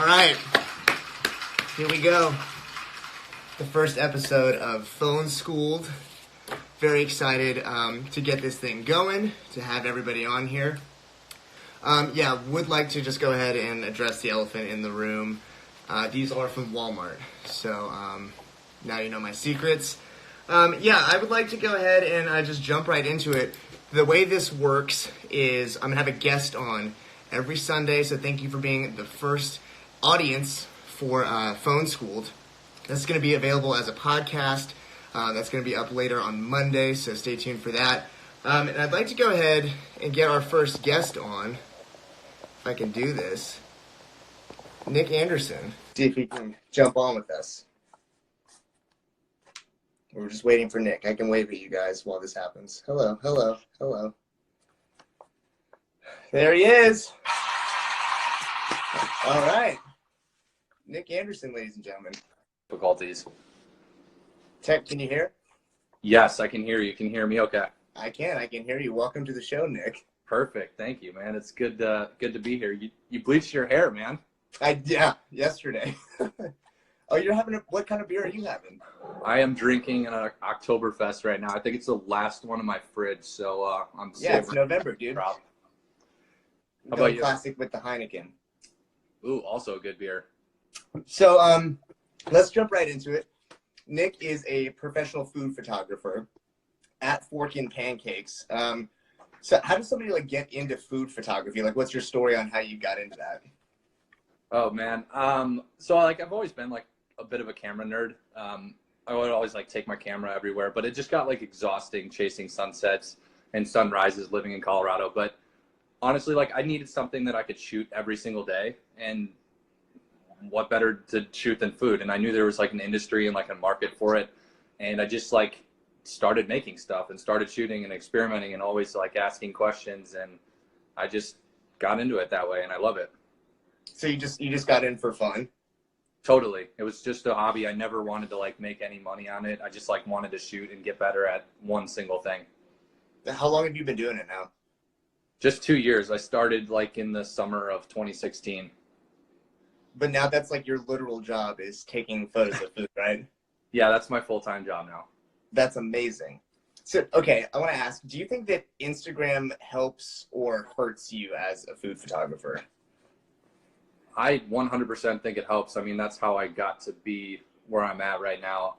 right, here we go. The first episode of Phone Schooled. Very excited to get this thing going, to have everybody on here. Would like to just go ahead and address the elephant in the room. These are from Walmart, so now you know my secrets. I would like to go ahead and just jump right into it. The way this works is I'm going to have a guest on every Sunday, so thank you for being the first audience for Phone Schooled. That's going to be available as a podcast. That's going to be up later on Monday, so stay tuned for that. And I'd like to go ahead and get our first guest on, if I can do this. Nick Anderson. See if he can jump on with us. We're just waiting for Nick. I can wave at you guys while this happens. Hello, hello, hello. There he is. All right. Nick Anderson, ladies and gentlemen. Difficulties. Tech, can you hear? Yes, I can hear you. Can you hear me okay? I can hear you. Welcome to the show, Nick. Perfect. Thank you, man. It's good to be here. You bleached your hair, man. Yesterday. Oh, you're having what kind of beer are you having? I am drinking an Oktoberfest right now. I think it's the last one in my fridge, so I'm savoring. It's November, dude. How about you? Classic with the Heineken. Ooh, also a good beer. So, let's jump right into it. Nick is a professional food photographer at Fork in Pancakes. So how does somebody get into food photography? What's your story on how you got into that? Oh man. So I've always been a bit of a camera nerd. I would always take my camera everywhere, but it just got exhausting chasing sunsets and sunrises living in Colorado. But honestly, I needed something that I could shoot every single day, and what better to shoot than food? And I knew there was an industry and a market for it. And I just started making stuff and started shooting and experimenting and always asking questions. And I just got into it that way, and I love it. So you just got in for fun? Totally. It was just a hobby. I never wanted to make any money on it. I just wanted to shoot and get better at one single thing. How long have you been doing it now? Just 2 years. I started in the summer of 2016. But now that's your literal job is taking photos of food, right? Yeah, that's my full-time job now. That's amazing. So, okay, I want to ask, do you think that Instagram helps or hurts you as a food photographer? I 100% think it helps. I mean, that's how I got to be where I'm at right now.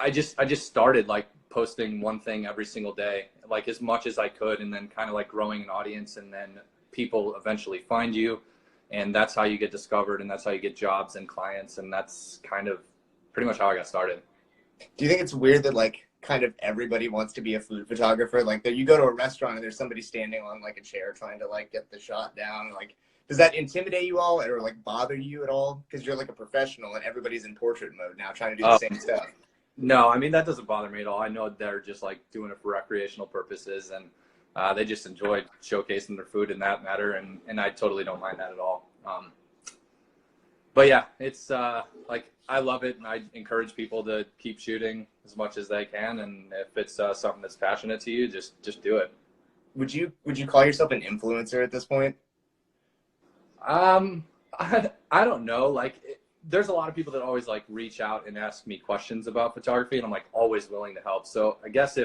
I just started posting one thing every single day, as much as I could, and then kind of growing an audience, and then people eventually find you, and that's how you get discovered, and that's how you get jobs and clients, and that's kind of pretty much how I got started. Do you think it's weird that kind of everybody wants to be a food photographer? That you go to a restaurant and there's somebody standing on a chair trying to get the shot down. Does that intimidate you all or bother you at all? Because you're a professional and everybody's in portrait mode now trying to do the same stuff. No, I mean, that doesn't bother me at all. I know they're just doing it for recreational purposes, and they just enjoy showcasing their food in that matter, and I totally don't mind that at all. But yeah, it's I love it, and I encourage people to keep shooting as much as they can, and if it's something that's passionate to you, just do it. Would you call yourself an influencer at this point? I don't know. There's a lot of people that always reach out and ask me questions about photography, and I'm always willing to help. So I guess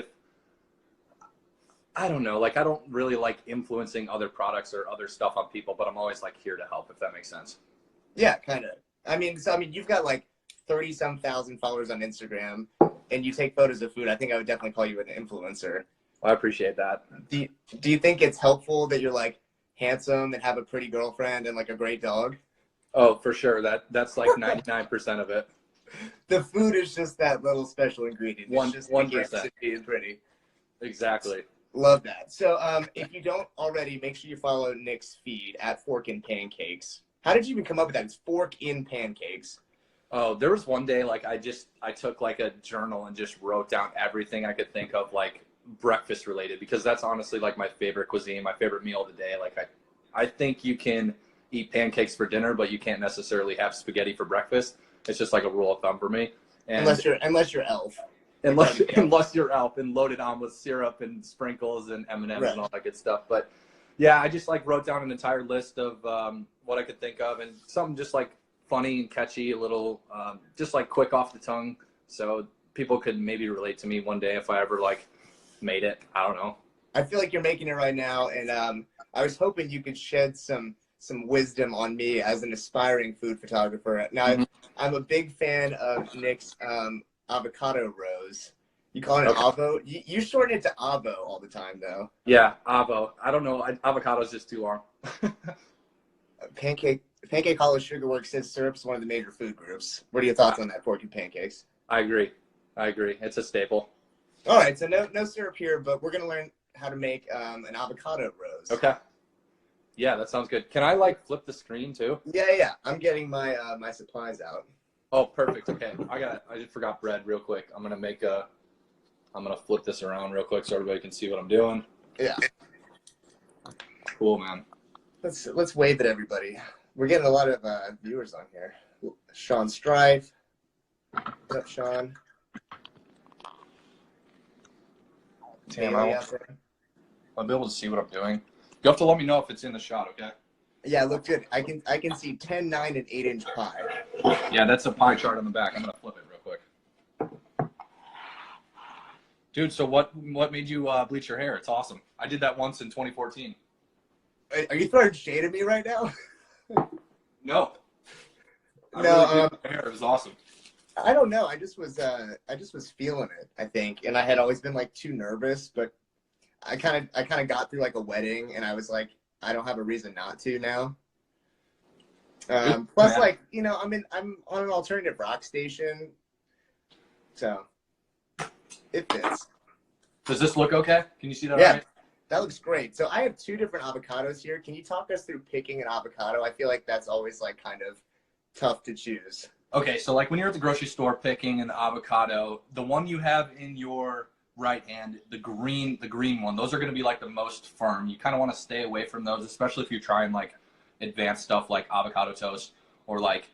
I don't know, I don't really like influencing other products or other stuff on people, but I'm always here to help, if that makes sense. Yeah, kind of. I mean, you've got 30-some thousand followers on Instagram, and you take photos of food. I think I would definitely call you an influencer. Well, I appreciate that. Do you think it's helpful that you're handsome and have a pretty girlfriend and a great dog? Oh, for sure. That's 99% of it. The food is just that little special ingredient. It's just 1%. Being pretty. Exactly. Love that. So if you don't already, make sure you follow Nick's feed at Fork in Pancakes. How did you even come up with that? It's Fork in Pancakes. Oh, there was one day I took a journal and just wrote down everything I could think of breakfast related, because that's honestly my favorite cuisine, my favorite meal of the day. I think you can eat pancakes for dinner, but you can't necessarily have spaghetti for breakfast. It's just a rule of thumb for me. And unless you're Elf. Unless you're Elf and loaded on with syrup and sprinkles and M&Ms right. And all that good stuff. But Yeah, I just like wrote down an entire list of what I could think of, and something just like funny and catchy, a little just like quick off the tongue, so people could maybe relate to me one day if I ever like made it. I don't know. I feel like you're making it right now, and I was hoping you could shed some wisdom on me as an aspiring food photographer. Now, Mhm. I'm a big fan of Nick's avocado rose. You call it Okay. avo? You shorten it to avo all the time, though. Yeah, avo. I don't know. Avocado's just too long. Pancake Hollow Sugar Works says syrup's one of the major food groups. What are your thoughts on that, porky pancakes? I agree. I agree. It's a staple. All right, so no syrup here, but we're gonna learn how to make an avocado rose. Okay. Yeah, that sounds good. Can I like flip the screen too? Yeah. I'm getting my my supplies out. Oh, perfect. Okay. I just forgot bread real quick. I'm gonna flip this around real quick so everybody can see what I'm doing. Yeah. Cool, man. Let's wave at everybody. We're getting a lot of viewers on here. Sean Strife. What's up, Sean? Damn, Bailey out there. I'll be able to see what I'm doing. You have to let me know if it's in the shot, okay? Yeah, look good. I can see 10, 9, and 8-inch pie. Yeah, that's a pie chart on the back. I'm gonna flip it real quick. Dude, so what made you bleach your hair? It's awesome. I did that once in 2014. Are you throwing shade at me right now? No. I No, really did my hair. It was awesome. I don't know. I just was feeling it, I think, and I had always been like too nervous, but I kind of got through like a wedding, and I was like, I don't have a reason not to now. Plus, Man. like, you know, I'm on an alternative rock station, so it fits. Does this look okay? Can you see that? Yeah, Right? that looks great. So I have 2 different avocados here. Can you talk us through picking an avocado? I feel like that's always like kind of tough to choose. Okay, so like when you're at the grocery store picking an avocado, the one you have in your right hand, the green one, those are going to be like the most firm. You kind of want to stay away from those, especially if you're trying like advanced stuff like avocado toast or like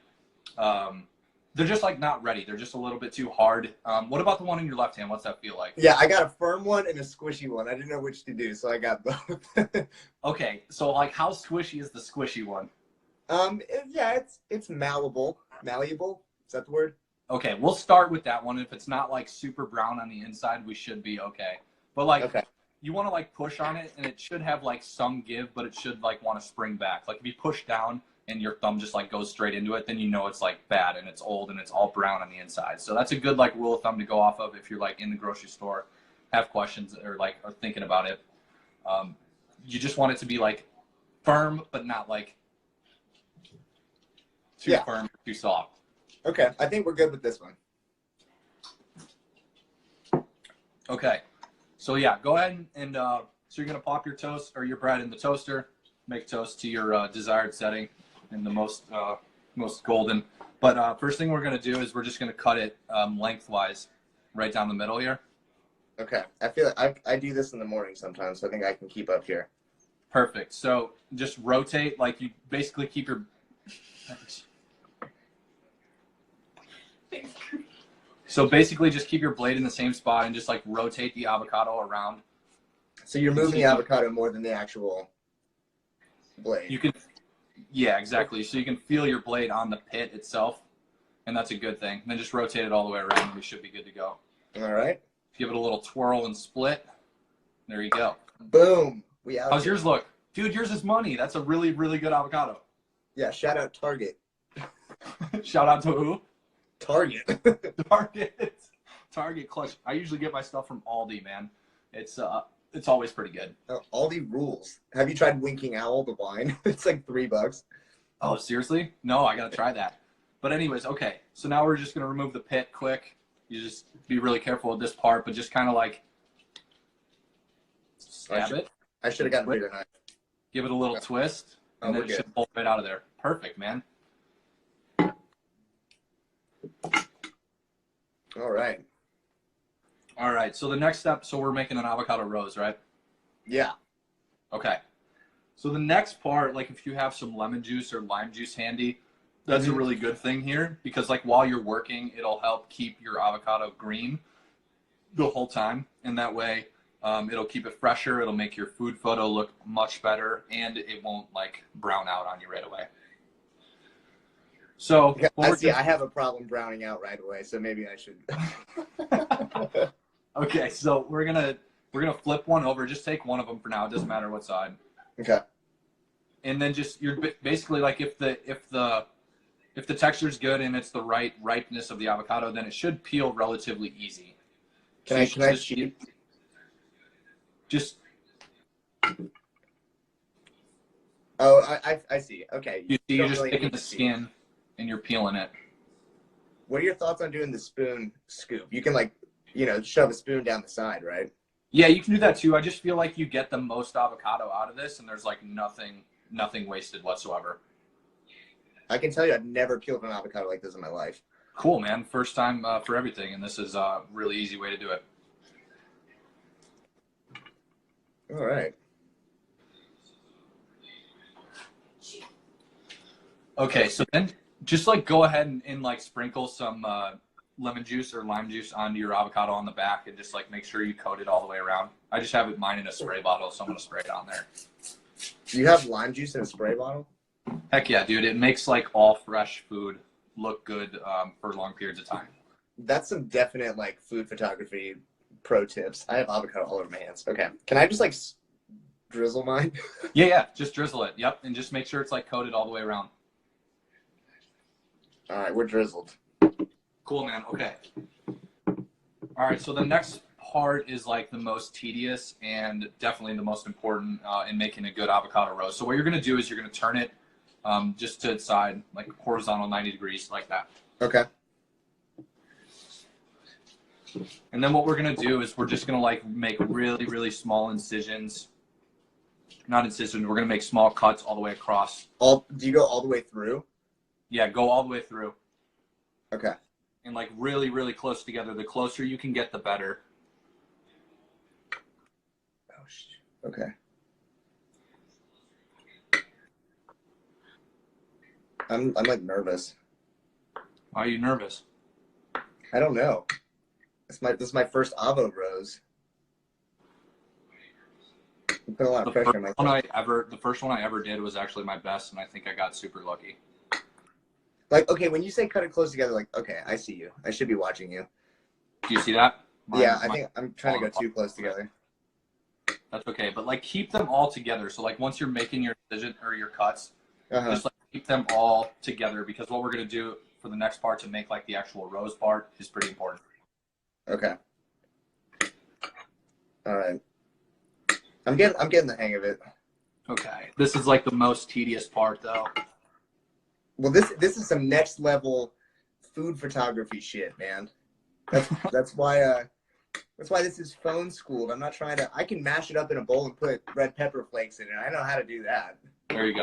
they're just like not ready. They're just a little bit too hard. What about the one in your left hand? What's that feel like? Yeah, I got a firm one and a squishy one. I didn't know which to do, so I got both. Okay, so like how squishy is the squishy one? Yeah, it's malleable. Malleable? Is that the word? Okay, we'll start with that one. If it's not like super brown on the inside, we should be okay. But like, Okay. you want to like push on it, and it should have like some give, but it should like want to spring back. Like if you push down and your thumb just like goes straight into it, then you know it's like bad and it's old and it's all brown on the inside. So that's a good like rule of thumb to go off of if you're like in the grocery store, have questions or like are thinking about it. You just want it to be like firm, but not like too firm, too soft. Okay, I think we're good with this one. Okay, so yeah, go ahead and so you're gonna pop your toast or your bread in the toaster, make toast to your desired setting and the most golden. But first thing we're gonna do is we're just gonna cut it lengthwise, right down the middle here. Okay, I feel like I do this in the morning sometimes, so I think I can keep up here. Perfect. So just rotate, like you basically keep your. So basically, just keep your blade in the same spot and just like rotate the avocado around. So you're moving the avocado more than the actual blade. You can, yeah, exactly. So you can feel your blade on the pit itself, and that's a good thing. And then just rotate it all the way around, and we should be good to go. All right. Give it a little twirl and split. There you go. Boom. We out. How's here. yours look? Dude, yours is money. That's a really, really good avocado. Yeah, shout out Target. Shout out to who? Target. Target clutch. I usually get my stuff from Aldi, man. It's always pretty good. Aldi rules. Have you tried Winking Owl, the wine? It's like $3. Oh, seriously? No, I gotta try that. But anyways, okay. So now we're just gonna remove the pit quick. You just be really careful with this part, but just kind of like stab it. I should have gotten a bigger knife. Give it a little twist, and then it should pull right out of there. Perfect, man. All right. All right. So the next step, so we're making an avocado rose, right? Yeah. Okay. So the next part, like if you have some lemon juice or lime juice handy, that's a really good thing here because like while you're working, it'll help keep your avocado green the whole time. And that way It'll keep it fresher. It'll make your food photo look much better, and it won't like brown out on you right away. So Yeah, I have a problem browning out right away, so maybe I should. Okay, so we're gonna flip one over. Just take one of them for now. It doesn't matter what side. Okay. And then just you're basically like if the texture's good and it's the right ripeness of the avocado, then it should peel relatively easy. Can I cheat? Just. Oh, I see. Okay. You're just taking the skin and you're peeling it. What are your thoughts on doing the spoon scoop? You can shove a spoon down the side, right? Yeah, you can do that too. I just feel like you get the most avocado out of this, and there's like nothing wasted whatsoever. I can tell you, I've never peeled an avocado like this in my life. Cool, man. First time for everything, and this is a really easy way to do it. All right. Okay, so then just like go ahead and like sprinkle some lemon juice or lime juice onto your avocado on the back, and just like make sure you coat it all the way around. I just have mine in a spray bottle, so I'm gonna spray it on there. Do you have lime juice in a spray bottle? Heck yeah, dude. It makes like all fresh food look good for long periods of time. That's some definite like food photography pro tips. I have avocado all over my hands. Okay. Can I just like drizzle mine? Yeah. Just drizzle it. Yep. And just make sure it's like coated all the way around. All right. We're drizzled. Cool, man. Okay. All right. So the next part is like the most tedious and definitely the most important in making a good avocado roast. So what you're going to do is you're going to turn it just to its side, like horizontal 90 degrees, like that. Okay. And then what we're going to do is we're just going to like make really, really small incisions. Not incisions. We're going to make small cuts all the way across. Do you go all the way through? Yeah, go all the way through. Okay. And like really, really close together. The closer you can get, the better. Oh, shit. Okay. I'm like nervous. Why are you nervous? I don't know. This is my first avo rose. I'm putting a lot of pressure on myself. The first one I ever did was actually my best, and I think I got super lucky. Like, okay, when you say cut it close together, like, okay, I see you. I should be watching you. Do you see that? I think I'm trying to go too close together. That's okay, but like keep them all together. So like once you're making your incision or your cuts, just like keep them all together, because what we're gonna do for the next part to make like the actual rose part is pretty important. Okay. All right. I'm getting the hang of it. Okay. This is like the most tedious part though. Well, this is some next level food photography shit, man. That's why this is phone schooled. I'm not trying to. I can mash it up in a bowl and put red pepper flakes in it. I know how to do that. There you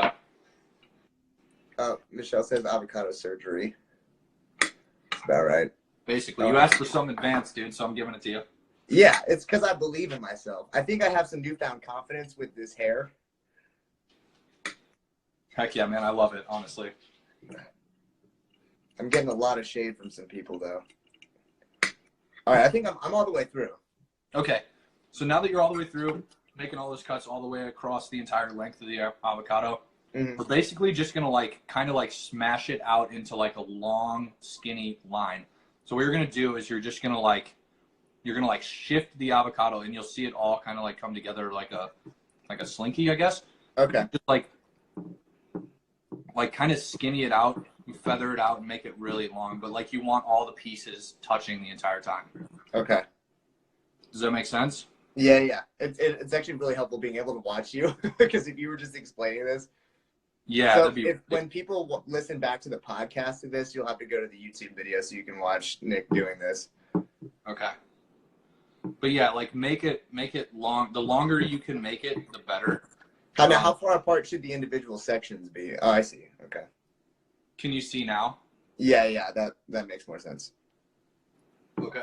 go. Michelle says avocado surgery. That's about right. Basically, you asked for something advanced, dude, so I'm giving it to you. Yeah, it's because I believe in myself. I think I have some newfound confidence with this hair. Heck yeah, man. I love it, honestly. I'm getting a lot of shade from some people, though. All right, I think I'm all the way through. Okay, so now that you're all the way through, making all those cuts all the way across the entire length of the avocado, we're basically just gonna like kind of like smash it out into like a long, skinny line. So what you're gonna do is you're gonna like shift the avocado, and you'll see it all kind of like come together like a slinky, I guess. Okay. Just like kind of skinny it out, you feather it out and make it really long, but like you want all the pieces touching the entire time. Okay. Does that make sense? Yeah. It's actually really helpful being able to watch you, because if you were just explaining this. Yeah. So when people listen back to the podcast of this, you'll have to go to the YouTube video so you can watch Nick doing this. Okay. But yeah, like make it long. The longer you can make it, the better. How far apart should the individual sections be? Oh, I see. Okay. Can you see now? Yeah, that makes more sense. Okay.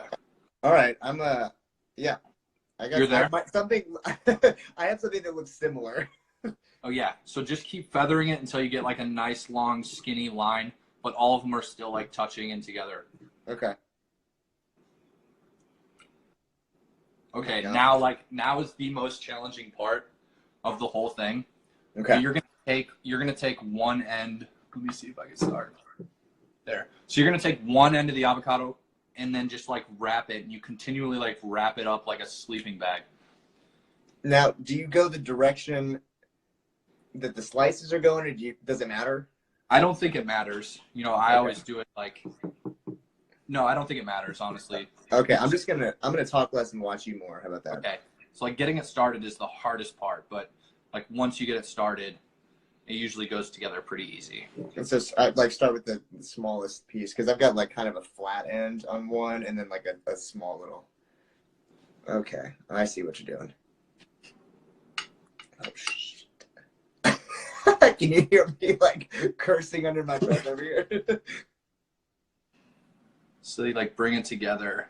All right, yeah. I got You're there? something. I have something that looks similar. Oh yeah. So just keep feathering it until you get like a nice long skinny line, but all of them are still like touching in together. Okay. Okay, Yeah. now is the most challenging part of the whole thing. Okay. So you're gonna take one end. Let me see if I can start. There. So you're gonna take one end of the avocado and then just like wrap it, and you continually like wrap it up like a sleeping bag. Now, do you go the direction that the slices are going, or does it matter? I don't think it matters. You know, I always do it like. No, I don't think it matters, honestly. Okay, I'm gonna talk less and watch you more. How about that? Okay. So like getting it started is the hardest part, but like once you get it started, it usually goes together pretty easy. It's just I like start with the smallest piece because I've got like kind of a flat end on one and then like a small little. Okay, I see what you're doing. Oh shit! Can you hear me like cursing under my breath over here? So you like bring it together,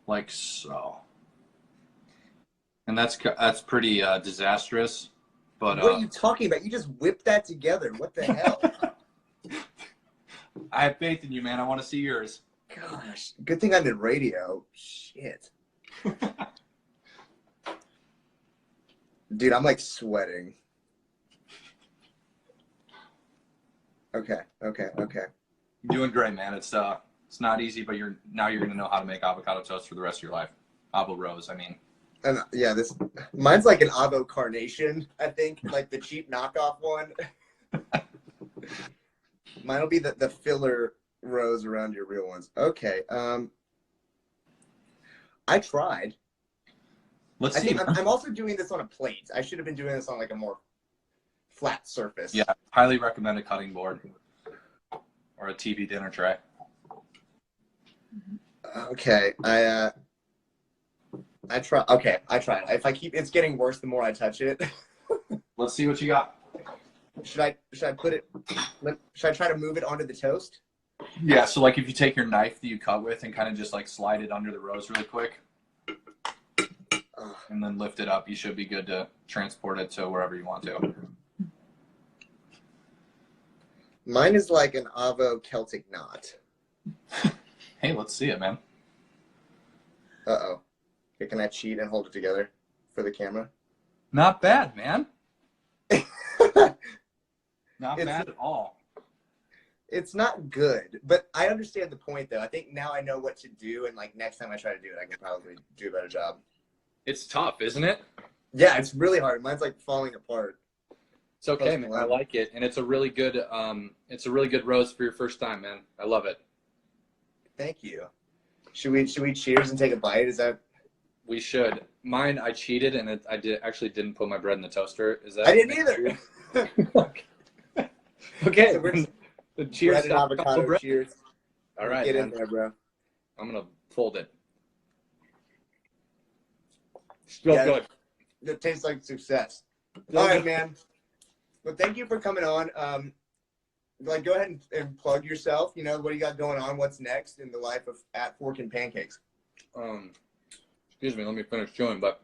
like so. And that's pretty disastrous. But what are you talking about? You just whipped that together. What the hell? I have faith in you, man. I want to see yours. Gosh, good thing I'm in radio. Shit. Dude, I'm like sweating. Okay. You're doing great, man. It's not easy, but you're gonna know how to make avocado toast for the rest of your life. Avo Rose, I mean. And yeah, mine's like an Avo Carnation, I think, like the cheap knockoff one. Mine will be the filler rose around your real ones. Okay. I tried. Let's see. I'm also doing this on a plate. I should have been doing this on like a more flat surface. Yeah, highly recommend a cutting board or a TV dinner tray. Okay, I try. Okay, I tried. If I keep, it's getting worse the more I touch it. Let's see what you got. Should I put it? Should I try to move it onto the toast? Yeah. So like, if you take your knife that you cut with and kind of just like slide it under the rose really quick, and then lift it up, you should be good to transport it to wherever you want to. Mine is like an Avo Celtic knot. Hey, let's see it, man. Uh-oh. Okay, can I cheat and hold it together for the camera? Not bad, man. Not bad at all. It's not good, but I understand the point, though. I think now I know what to do, and like next time I try to do it, I can probably do a better job. It's tough, isn't it? Yeah, it's really hard. Mine's like falling apart. It's okay, man. I like it, and it's a really good rose for your first time, man. I love it. Thank you. Should we cheers and take a bite? Is that? We should. Mine, I cheated, and I didn't put my bread in the toaster. Is that? I didn't either. Okay. So we're cheers. bread and avocado. Bread. Cheers. All right, get man. in there, bro. I'm gonna fold it. Still good. It tastes like success. Still All right, good. man. Well, thank you for coming on. Like, go ahead and plug yourself. You know, what do you got going on? What's next in the life of At Fork and Pancakes? Excuse me. Let me finish chewing. But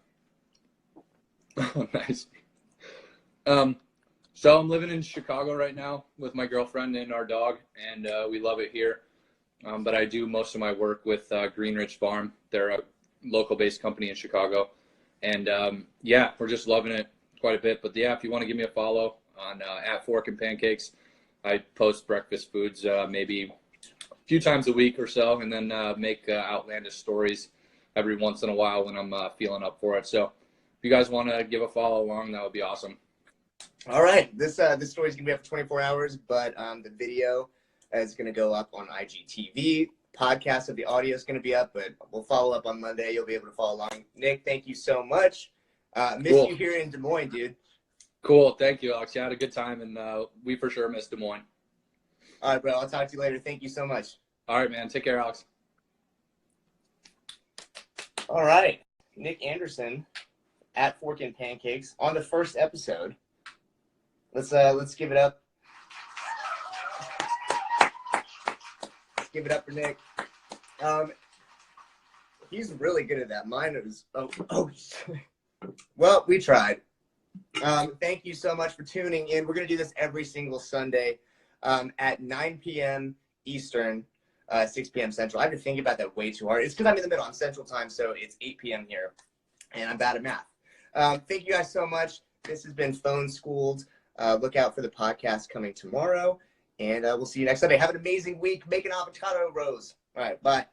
nice. So I'm living in Chicago right now with my girlfriend and our dog, and we love it here. But I do most of my work with Green Ridge Farm. They're a local-based company in Chicago, and yeah, we're just loving it quite a bit. But yeah, if you want to give me a follow on At Fork and Pancakes, I post breakfast foods maybe a few times a week or so, and then make outlandish stories every once in a while when I'm feeling up for it. So if you guys want to give a follow along, that would be awesome. All right. This story is going to be up for 24 hours, but the video is going to go up on IGTV. Podcast of the audio is going to be up, but we'll follow up on Monday. You'll be able to follow along. Nick, thank you so much. Miss you here in Des Moines, dude. Cool. Thank you, Alex. You had a good time, and we for sure miss Des Moines. All right, bro. I'll talk to you later. Thank you so much. All right, man. Take care, Alex. All right. Nick Anderson, At Fork and Pancakes, on the first episode. Let's give it up. Let's give it up for Nick. He's really good at that. Mine was well, we tried. Thank you so much for tuning in. We're gonna do this every single Sunday at 9 p.m. Eastern. 6 p.m. Central. I have to think about that way too hard. It's because I'm in the middle. I'm Central Time, so it's 8 p.m. here, and I'm bad at math. Thank you guys so much. This has been Phone Schooled. Look out for the podcast coming tomorrow, and we'll see you next Sunday. Have an amazing week. Make an avocado rose. All right, bye.